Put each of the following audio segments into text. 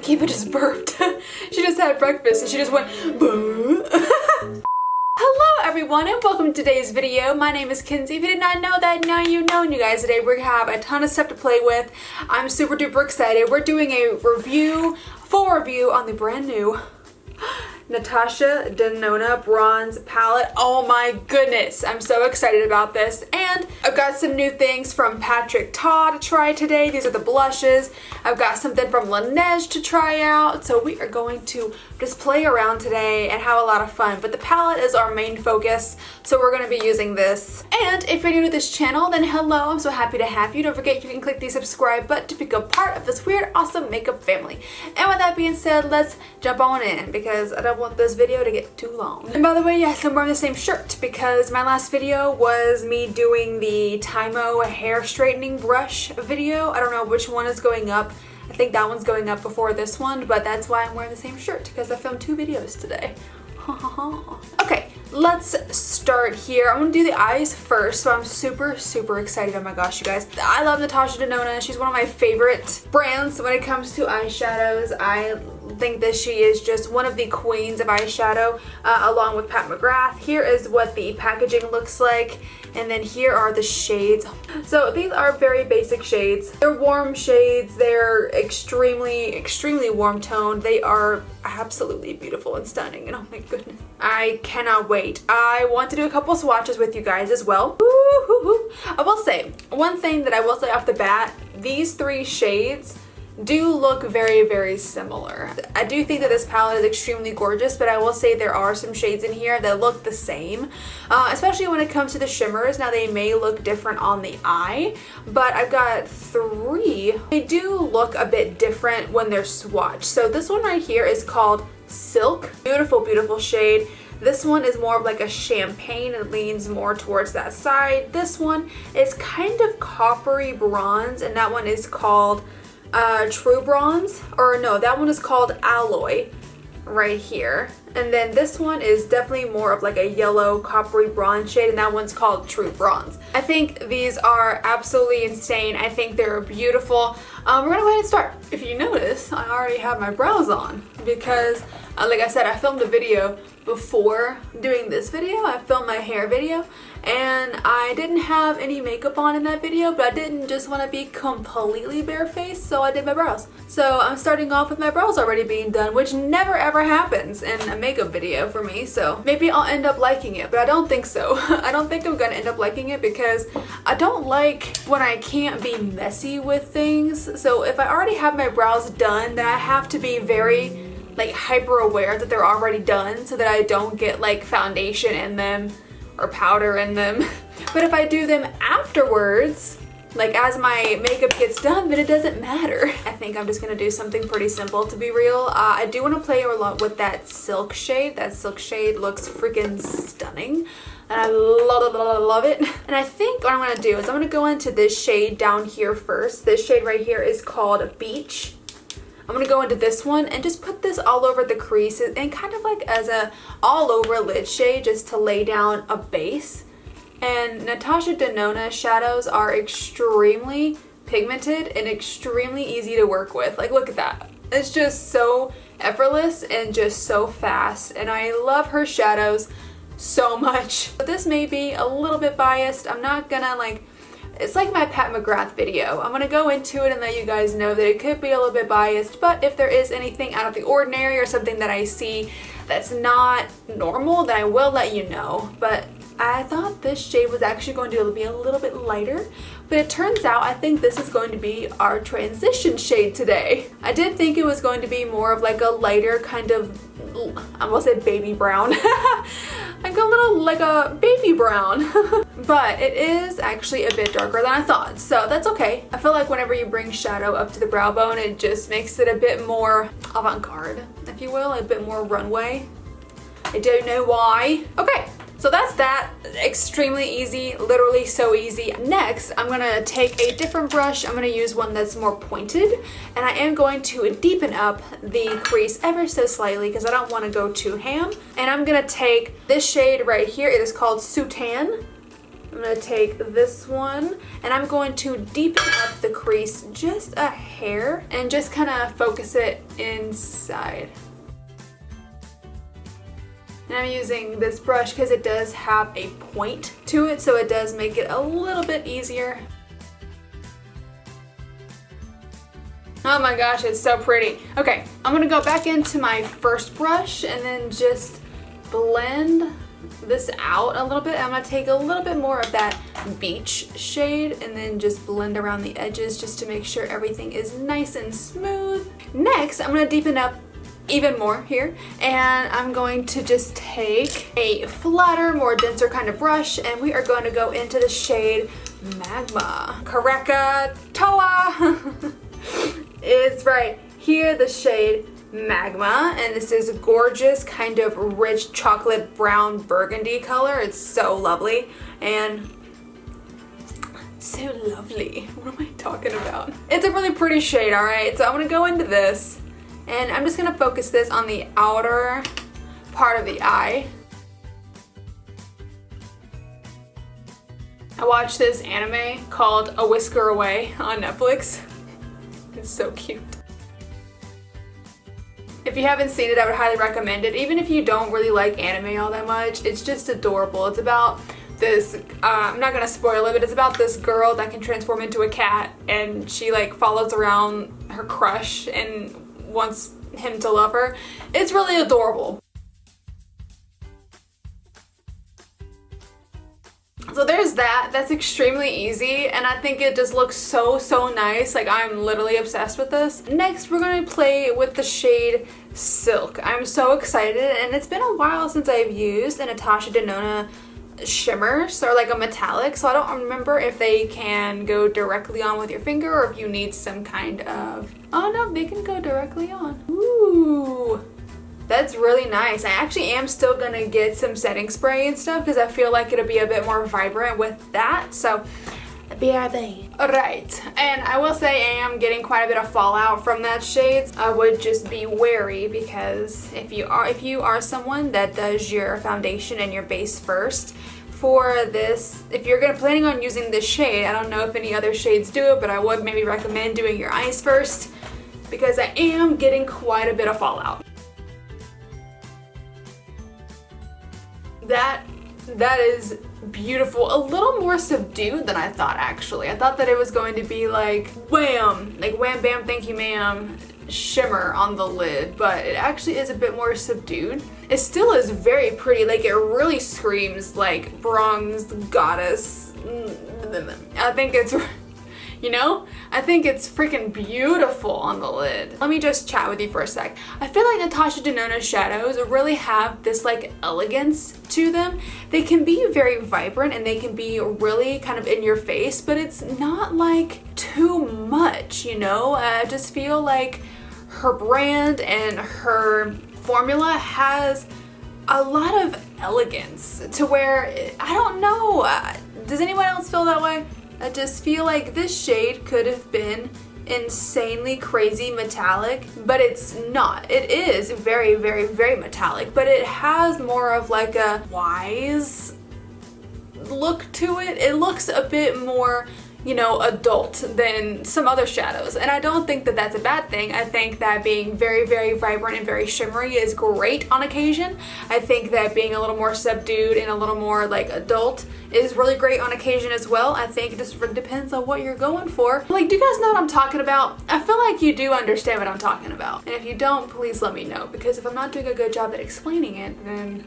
Kiva just burped. She just had breakfast and she just went boo. Hello everyone and welcome to today's video. My name is Kenzie. If you did not know that, now you know. And you guys, today we're gonna have a ton of stuff to play with. I'm super duper excited. We're doing a full review on the brand new Natasha Denona Bronze Palette. Oh my goodness, I'm so excited about this. And I've got some new things from Patrick Ta to try today. These are the blushes. I've got something from Linage to try out. So we are going to just play around today and have a lot of fun. But the palette is our main focus, so we're going to be using this. And if you're new to this channel, then hello, I'm so happy to have you. Don't forget you can click the subscribe button to become part of this weird, awesome makeup family. And with that being said, let's jump on in because I don't want this video to get too long. And by the way, yes, I'm wearing the same shirt because my last video was me doing the Tymo hair straightening brush video. I don't know which one is going up. I think that one's going up before this one, but that's why I'm wearing the same shirt because I filmed 2 videos today. Okay, let's start here. I'm gonna do the eyes first, so I'm super excited. Oh my gosh, you guys. I love Natasha Denona. She's one of my favorite brands when it comes to eyeshadows. I think that she is just one of the queens of eyeshadow, along with McGrath. Here is what the packaging looks like, and then here are the shades. So these are very basic shades. They're warm shades. They're extremely warm toned. They are absolutely beautiful and stunning, and oh my goodness, I cannot wait. I want to do a couple swatches with you guys as well. I will say one thing that I will say off the bat: these 3 shades do look very similar. I do think that this palette is extremely gorgeous, but I will say there are some shades in here that look the same, especially when it comes to the shimmers. Now they may look different on the eye, but I've got 3. They do look a bit different when they're swatched. So this one right here is called Silk. Beautiful shade. This one is more of like a champagne and leans more towards that side. This one is kind of coppery bronze, and that one is called True Bronze, or no, that one is called Alloy right here. And then this one is definitely more of like a yellow coppery bronze shade, and that one's called True Bronze. I think these are absolutely insane. I think they're beautiful. We're gonna go ahead and start. If you notice, I already have my brows on because like I said, I filmed a video before doing this video. I filmed my hair video and I didn't have any makeup on in that video, but I didn't just want to be completely barefaced, so I did my brows. So I'm starting off with my brows already being done, which never ever happens in a makeup video for me, so maybe I'll end up liking it, but I don't think so. I don't think I'm gonna end up liking it because I don't like when I can't be messy with things. So if I already have my brows done, then I have to be very like hyper aware that they're already done so that I don't get like foundation in them or powder in them. But if I do them afterwards, like as my makeup gets done, then it doesn't matter. I think I'm just gonna do something pretty simple, to be real. I do want to play a lot with that Silk shade. That Silk shade looks freaking stunning, and I love it. And I think what I'm gonna do is I'm gonna go into this shade down here first. This shade right here is called Beach. I'm gonna go into this one and just put this all over the creases and kind of like as a all over lid shade, just to lay down a base. And Natasha Denona shadows are extremely pigmented and extremely easy to work with. Like, look at that. It's just so effortless and just so fast. And I love her shadows so much. But this may be a little bit biased. I'm not gonna like, it's like my McGrath video. I'm gonna go into it and let you guys know that it could be a little bit biased, but if there is anything out of the ordinary or something that I see that's not normal, then I will let you know. But I thought this shade was actually going to be a little bit lighter, but it turns out I think this is going to be our transition shade today. I did think it was going to be more of like a lighter kind of, I almost said baby brown. Like a little, like a baby brown. But it is actually a bit darker than I thought, so that's okay. I feel like whenever you bring shadow up to the brow bone, it just makes it a bit more avant-garde, if you will, a bit more runway. I don't know why. Okay. So that's that. Extremely easy, literally so easy. Next, I'm gonna take a different brush. I'm gonna use one that's more pointed, and I am going to deepen up the crease ever so slightly because I don't want to go too ham. And I'm gonna take this shade right here. It is called Sutan. I'm going to take this one and I'm going to deepen up the crease just a hair and just kind of focus it inside. And I'm using this brush because it does have a point to it, so it does make it a little bit easier. Oh my gosh, it's so pretty. Okay, I'm gonna go back into my first brush and then just blend this out a little bit. I'm gonna take a little bit more of that beach shade and then just blend around the edges just to make sure everything is nice and smooth. Next, I'm gonna deepen up even more here, and I'm going to just take a flatter, more denser kind of brush, and we are going to go into the shade Magma. Krakatoa is right here, the shade Magma, and this is gorgeous, kind of rich chocolate brown burgundy color. It's so lovely and so lovely. What am I talking about? It's a really pretty shade, all right? So I'm gonna go into this, and I'm just gonna focus this on the outer part of the eye. I watched this anime called A Whisker Away on Netflix. It's so cute. If you haven't seen it, I would highly recommend it. Even if you don't really like anime all that much, it's just adorable. It's about this, I'm not gonna spoil it, but it's about this girl that can transform into a cat, and she like follows around her crush and wants him to love her. It's really adorable. So there's that. That's extremely easy, and I think it just looks so nice. Like, I'm literally obsessed with this. Next, we're going to play with the shade Silk. I'm so excited, and it's been a while since I've used a Natasha Denona shimmers, or like a metallic, so I don't remember if they can go directly on with your finger or if you need some kind of... Oh no, they can go directly on. Ooh, that's really nice. I actually am still gonna get some setting spray and stuff because I feel like it'll be a bit more vibrant with that, so BRB. Alright, and I will say I am getting quite a bit of fallout from that shade. I would just be wary, because if you are someone that does your foundation and your base first, for this, if you're planning on using this shade, I don't know if any other shades do it, but I would maybe recommend doing your eyes first, because I am getting quite a bit of fallout. That is beautiful. A little more subdued than I thought, actually. I thought that it was going to be like wham, like wham bam thank you ma'am shimmer on the lid, but it actually is a bit more subdued. It still is very pretty. Like, it really screams like bronze goddess. I think it's, you know, I think it's freaking beautiful on the lid. Let me just chat with you for a sec. I feel like Natasha Denona shadows really have this like elegance to them. They can be very vibrant and they can be really kind of in your face, but it's not like too much, you know? I just feel like her brand and her formula has a lot of elegance to where, I don't know, does anyone else feel that way? I just feel like this shade could have been insanely crazy metallic, but it's not. It is very metallic, but it has more of like a wise look to it. It looks a bit more, you know, adult than some other shadows, and I don't think that that's a bad thing. I think that being very vibrant and very shimmery is great on occasion. I think that being a little more subdued and a little more like adult is really great on occasion as well. I think it just depends on what you're going for. Like, do you guys know what I'm talking about? I feel like you do understand what I'm talking about, and if you don't, please let me know, because if I'm not doing a good job at explaining it, then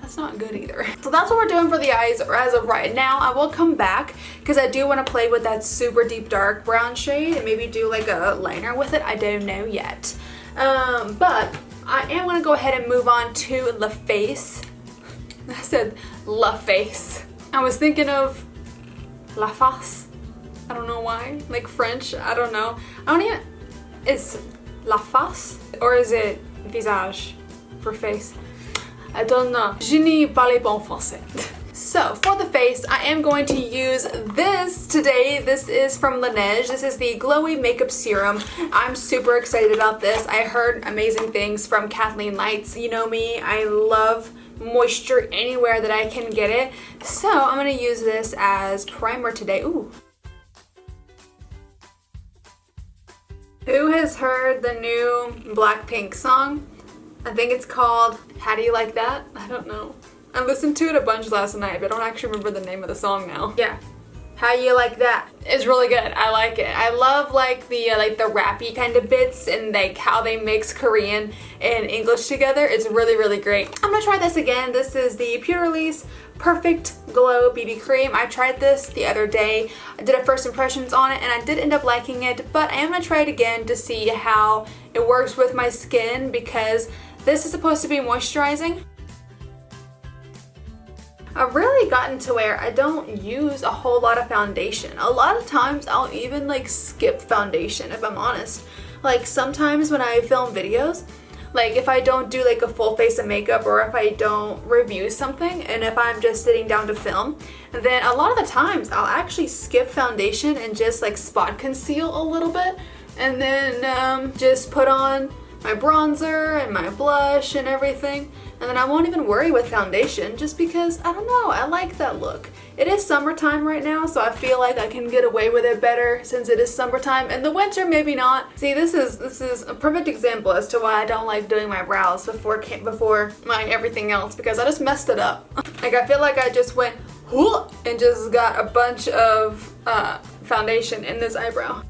that's not good either. So that's what we're doing for the eyes as of right now. I will come back because I do want to play with that super deep dark brown shade and maybe do like a liner with it. I don't know yet. But I am going to go ahead and move on to the face. I said la face. I was thinking of la face. I don't know why. Like French, I don't know. I don't even, is la face or is it visage for face? I don't know. Je ne parle pas français. So for the face, I am going to use this today. This is from Linage. This is the Glowy Makeup Serum. I'm super excited about this. I heard amazing things from Kathleen Lights. You know me, I love moisture anywhere that I can get it. So I'm gonna use this as primer today. Ooh. Who has heard the new Blackpink song? I think it's called How Do You Like That? I don't know. I listened to it a bunch last night, but I don't actually remember the name of the song now. Yeah. How You Like That? It's really good. I like it. I love like the rappy kind of bits and like how they mix Korean and English together. It's really, really great. I'm gonna try this again. This is the Purlisse Perfect Glow BB Cream. I tried this the other day. I did a first impressions on it and I did end up liking it, but I am gonna try it again to see how it works with my skin because this is supposed to be moisturizing. I've really gotten to where I don't use a whole lot of foundation. A lot of times I'll even like skip foundation if I'm honest. Like sometimes when I film videos, like if I don't do like a full face of makeup or if I don't review something and if I'm just sitting down to film, then a lot of the times I'll actually skip foundation and just like spot conceal a little bit and then just put on my bronzer and my blush and everything, and then I won't even worry with foundation just because, I don't know, I like that look. It is summertime right now, so I feel like I can get away with it better since it is summertime. In the winter, maybe not. See, this is a perfect example as to why I don't like doing my brows before my everything else, because I just messed it up. Like I feel like I just went whoop and just got a bunch of foundation in this eyebrow.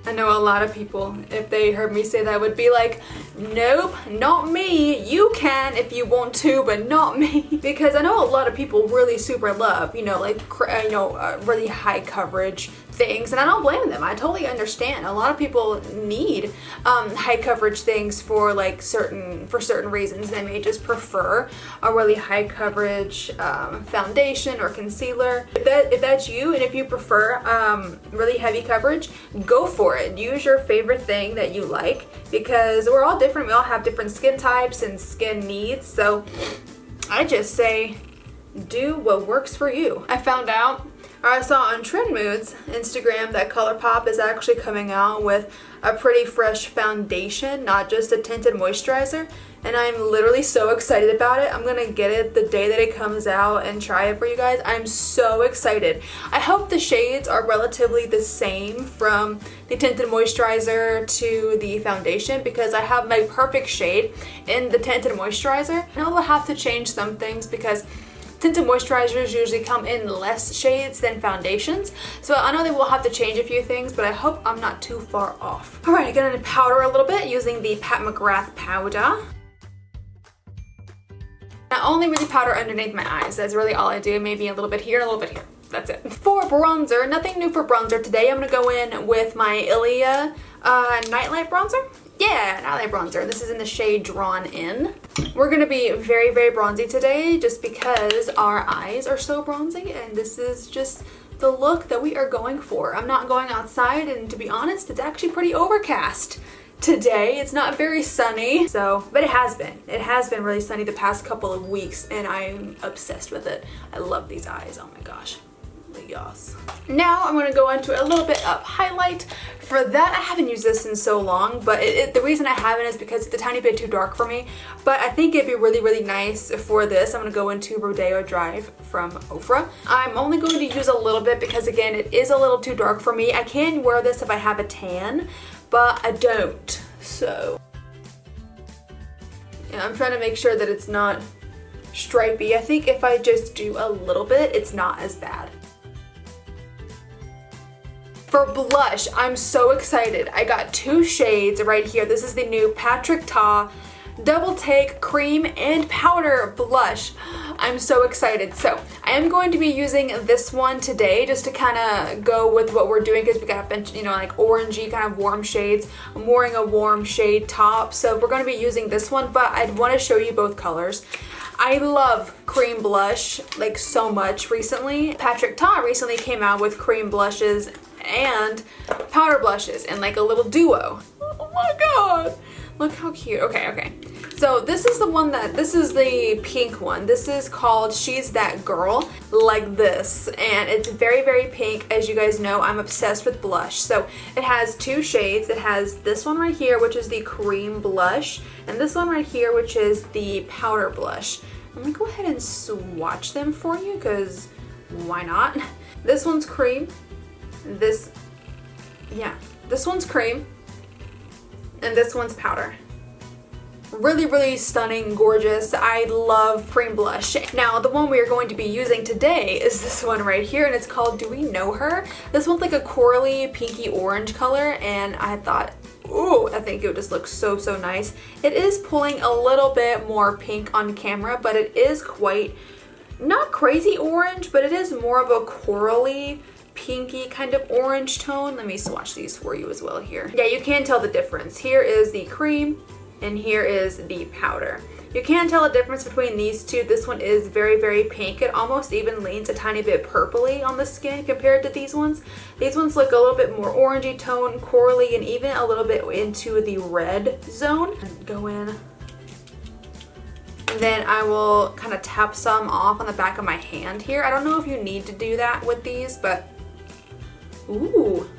I know a lot of people, if they heard me say that, would be like, nope, not me. You can if you want to, but not me. Because I know a lot of people really super love, you know, like, really high coverage things, and I don't blame them. I totally understand. A lot of people need high coverage things for like certain reasons. They may just prefer a really high coverage foundation or concealer. If that's you, and if you prefer really heavy coverage, go for it. Use your favorite thing that you like, because we're all different. We all have different skin types and skin needs. So I just say do what works for you. I found out, or I saw on Trend Moods Instagram, that Colourpop is actually coming out with a pretty fresh foundation, not just a tinted moisturizer, and I'm literally so excited about it. I'm gonna get it the day that it comes out and try it for you guys. I'm so excited. I hope the shades are relatively the same from the tinted moisturizer to the foundation, because I have my perfect shade in the tinted moisturizer. I know they'll have to change some things because tinted moisturizers usually come in less shades than foundations, so I know they will have to change a few things, but I hope I'm not too far off. Alright, I'm gonna powder a little bit using the McGrath powder. I only really powder underneath my eyes. That's really all I do. Maybe a little bit here and a little bit here. That's it. For bronzer, nothing new for bronzer today. I'm gonna go in with my Ilia NightLite bronzer. Yeah, NightLite bronzer. This is in the shade Drawn In. We're gonna be very, very bronzy today just because our eyes are so bronzy, and this is just the look that we are going for. I'm not going outside, and to be honest, it's actually pretty overcast today. It's not very sunny, but it has been. It has been really sunny the past couple of weeks, and I'm obsessed with it. I love these eyes. Oh my gosh. Yes. Now I'm going to go into a little bit of highlight. For that, I haven't used this in so long, but the reason I haven't is because it's a tiny bit too dark for me. But I think it'd be really, really nice for this. I'm going to go into Rodeo Drive from Ofra. I'm only going to use a little bit because, again, it is a little too dark for me. I can wear this if I have a tan, but I don't. So yeah, I'm trying to make sure that it's not stripy. I think if I just do a little bit, it's not as bad. For blush, I'm so excited. I got two shades right here. This is the new Patrick Ta Double Take Cream and Powder Blush. I'm so excited. So I am going to be using this one today just to kind of go with what we're doing, because we got a bunch, you know, like orangey kind of warm shades. I'm wearing a warm shade top, so we're going to be using this one, but I'd want to show you both colors. I love cream blush like so much recently. Patrick Ta recently came out with cream blushes and powder blushes in like a little duo. Oh my god, look how cute. Okay, So this is the one this is the pink one. This is called She's That Girl, like this. And it's very, very pink. As you guys know, I'm obsessed with blush. So it has 2 shades. It has this one right here, which is the cream blush, and this one right here, which is the powder blush. I'm gonna go ahead and swatch them for you, because why not? This one's cream. This one's cream. And this one's powder. Really, really stunning, gorgeous. I love cream blush. Now, the one we are going to be using today is this one right here, and it's called Do We Know Her? This one's like a corally, pinky orange color, and I thought, ooh, I think it would just look so, so nice. It is pulling a little bit more pink on camera, but it is quite, not crazy orange, but it is more of a corally, pinky kind of orange tone. Let me swatch these for you as well here. Yeah, you can tell the difference. Here is the cream, and here is the powder. You can tell a difference between these two. This one is very, very pink. It almost even leans a tiny bit purpley on the skin compared to these ones. These ones look a little bit more orangey tone, corally, and even a little bit into the red zone. Go in. And then I will kind of tap some off on the back of my hand here. I don't know if you need to do that with these, but ooh.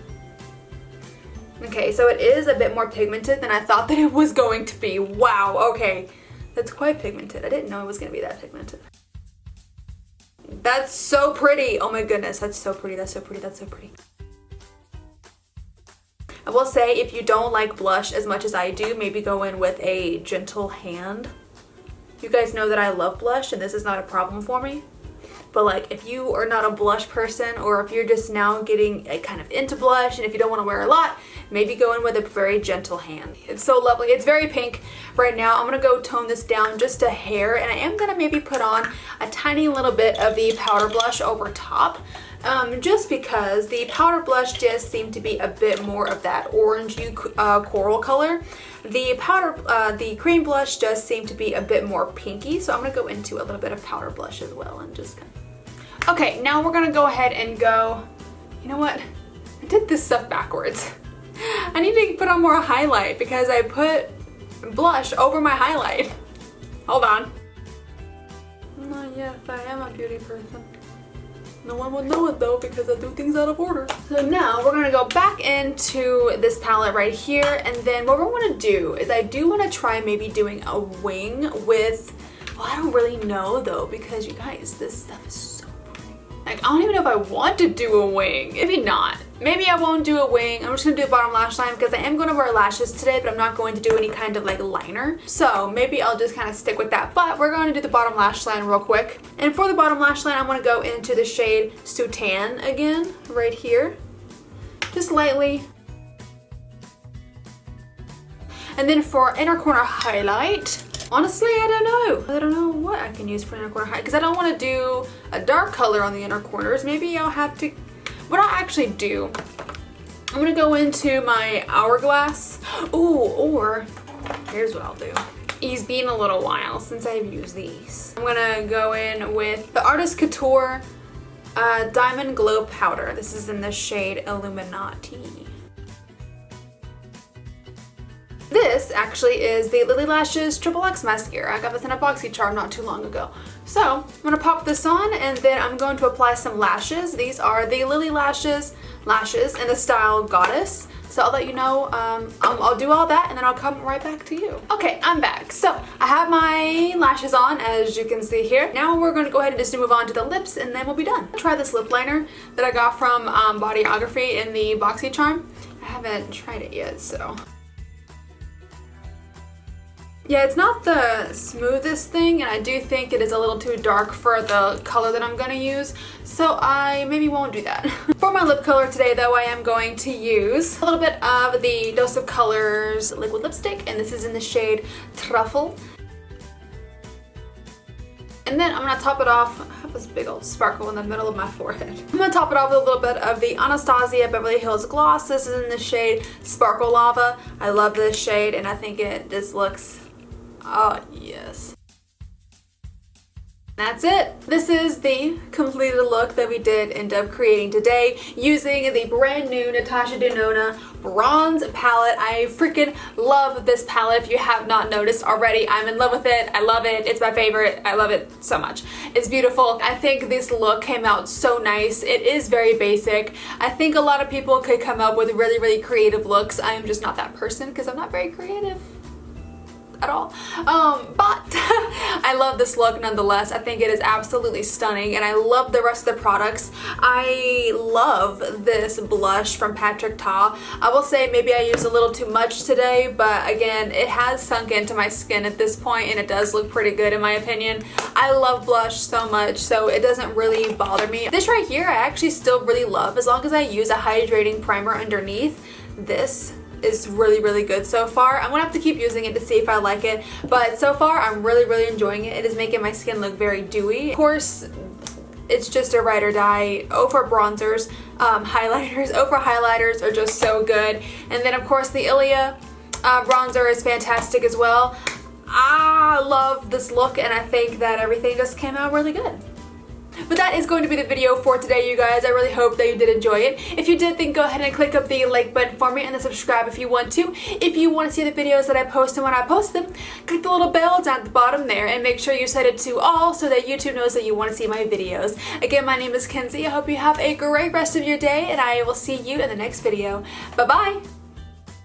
Okay, so it is a bit more pigmented than I thought that it was going to be. Wow, okay. That's quite pigmented. I didn't know it was going to be that pigmented. That's so pretty. Oh my goodness, that's so pretty. That's so pretty. That's so pretty. I will say, if you don't like blush as much as I do, maybe go in with a gentle hand. You guys know that I love blush, and this is not a problem for me. But like, if you are not a blush person, or if you're just now getting kind of into blush, and if you don't want to wear a lot, maybe go in with a very gentle hand. It's so lovely. It's very pink right now. I'm gonna go tone this down just a hair, and I am gonna maybe put on a tiny little bit of the powder blush over top, just because the powder blush just seemed to be a bit more of that orangey coral color. The cream blush does seem to be a bit more pinky, so I'm gonna go into a little bit of powder blush as well, and just kind of. Okay, now we're gonna go ahead and go, you know what? I did this stuff backwards. I need to put on more highlight because I put blush over my highlight. Hold on. Yes, I am a beauty person. No one would know it though because I do things out of order. So now we're gonna go back into this palette right here, and then what we're gonna do is I do wanna try maybe doing a wing with, well, I don't really know though, because you guys, this stuff is so pretty. Like, I don't even know if I want to do a wing. Maybe not. Maybe I won't do a wing. I'm just gonna do a bottom lash line because I am gonna wear lashes today, but I'm not going to do any kind of like liner. So maybe I'll just kind of stick with that. But we're going to do the bottom lash line real quick. And for the bottom lash line, I'm gonna go into the shade Sutan again, right here. Just lightly. And then for inner corner highlight, honestly, I don't know. I don't know what I can use for inner corner highlight because I don't want to do a dark color on the inner corners. Maybe I'll have to. What I'll actually do, I'm gonna go into my Hourglass. Ooh, or here's what I'll do. It's been a little while since I've used these. I'm gonna go in with the Artist Couture Diamond Glow Powder. This is in the shade Illuminati. This actually is the Lilly Lashes Triple X Mascara. I got this in a BoxyCharm not too long ago. So I'm gonna pop this on, and then I'm going to apply some lashes. These are the Lilly lashes in the style Goddess. So I'll let you know, I'll do all that and then I'll come right back to you. Okay, I'm back. So I have my lashes on, as you can see here. Now we're gonna go ahead and just move on to the lips, and then we'll be done. I'll try this lip liner that I got from Bodyography in the BoxyCharm. I haven't tried it yet, so. Yeah, it's not the smoothest thing, and I do think it is a little too dark for the color that I'm gonna use, so I maybe won't do that. For my lip color today though, I am going to use a little bit of the Dose of Colors liquid lipstick, and this is in the shade Truffle. And then I'm gonna top it off. I have this big old sparkle in the middle of my forehead. I'm gonna top it off with a little bit of the Anastasia Beverly Hills Gloss. This is in the shade Sparkle Lava. I love this shade, and I think it just looks, oh yes. That's it. This is the completed look that we did end up creating today using the brand new Natasha Denona Bronze Palette. I freaking love this palette. If you have not noticed already, I'm in love with it. I love it. It's my favorite. I love it so much. It's beautiful. I think this look came out so nice. It is very basic. I think a lot of people could come up with really, really creative looks. I am just not that person because I'm not very creative at all, but I love this look nonetheless. I think it is absolutely stunning and I love the rest of the products. I love this blush from Patrick Ta. I will say maybe I used a little too much today, but again, it has sunk into my skin at this point and it does look pretty good in my opinion. I love blush so much, so it doesn't really bother me. This right here I actually still really love as long as I use a hydrating primer underneath. This is really, really good so far. I'm gonna have to keep using it to see if I like it, but so far I'm really, really enjoying it. It is making my skin look very dewy. Of course, it's just a ride or die. Ofra bronzers, highlighters. Ofra highlighters are just so good. And then of course the Ilia bronzer is fantastic as well. I love this look and I think that everything just came out really good. But that is going to be the video for today, you guys. I really hope that you did enjoy it. If you did, then go ahead and click up the like button for me and then subscribe if you want to. If you want to see the videos that I post and when I post them, click the little bell down at the bottom there and make sure you set it to all so that YouTube knows that you want to see my videos. Again, my name is Kenzie. I hope you have a great rest of your day and I will see you in the next video. Bye-bye!